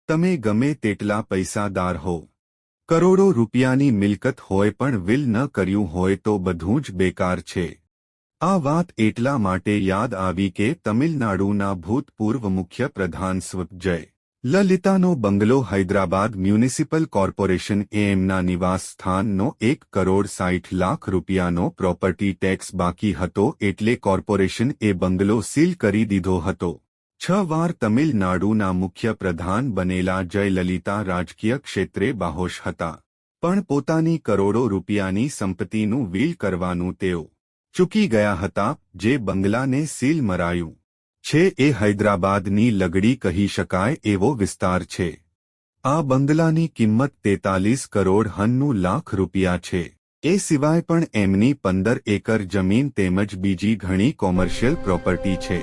તમે ગમે તેટલા પૈસાદાર હો, કરોડો રૂપિયાની મિલકત હોય પણ વિલ ન કર્યું હોય તો બધું જ બેકાર છે. આ વાત એટલા માટે યાદ આવી કે તમિલનાડુના ભૂતપૂર્વ મુખ્ય પ્રધાન સ્વ. લલિતાનો બંગલો હૈદરાબાદ મ્યુનિસિપલ કોર્પોરેશન એમના નિવાસ સ્થાનનો 1,60,00,000 રૂપિયાનો પ્રોપર્ટી ટેક્સ બાકી હતો એટલે કોર્પોરેશન એ બંગલો સીલ કરી દીધો હતો. 6 વાર તમિલનાડુના મુખ્ય પ્રધાન બનેલા જયલલિતા રાજકીય ક્ષેત્રે બાહોશ હતા, પણ પોતાની કરોડો રૂપિયાની સંપત્તિનું વીલ કરવાનું તેઓ ચૂકી ગયા હતા, જે બંગલાને સીલ મરાયું છે એ હૈદરાબાદની લગડી કહી શકાય એવો વિસ્તાર છે. આ બંગલાની કિંમત 43 કરોડ 90 લાખ રૂપિયા છે. એ સિવાય પણ એમની 15 એકર જમીન તેમજ બીજી ઘણી કોમર્શિયલ પ્રોપર્ટી છે,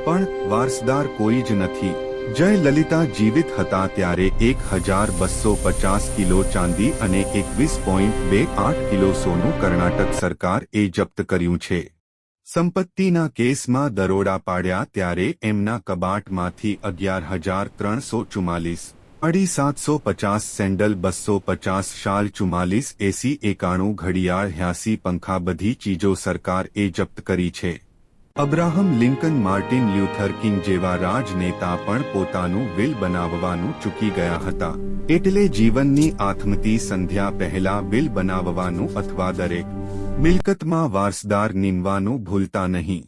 પણ વારસદાર કોઈ જ નથી. જયલલિતા જીવિત હતા ત્યારે 1,250 કિલો ચાંદી અને 21.28 કિલો સોનું કર્ણાટક સરકાર એ જપ્ત કર્યું છે. સંપત્તિના કેસમાં દરોડા પાડ્યા ત્યારે એમના કબાટમાંથી 11,344 750 સેન્ડલ, 250 શાલ, 44 એસી, 91 ઘડિયાળ, 80 પંખા, બધી ચીજો સરકાર એ જપ્ત કરી છે. Abraham Lincoln, Martin Luther king જેવા રાજનેતા પણ પોતાનું વિલ બનાવવાનું ચૂકી ગયા હતા, એટલે જીવનની આથમતી સંધ્યા પહેલા વિલ બનાવવાનું અથવા દરેક મિલકતમાં વારસદાર નીમવાનું ભૂલતા નહીં.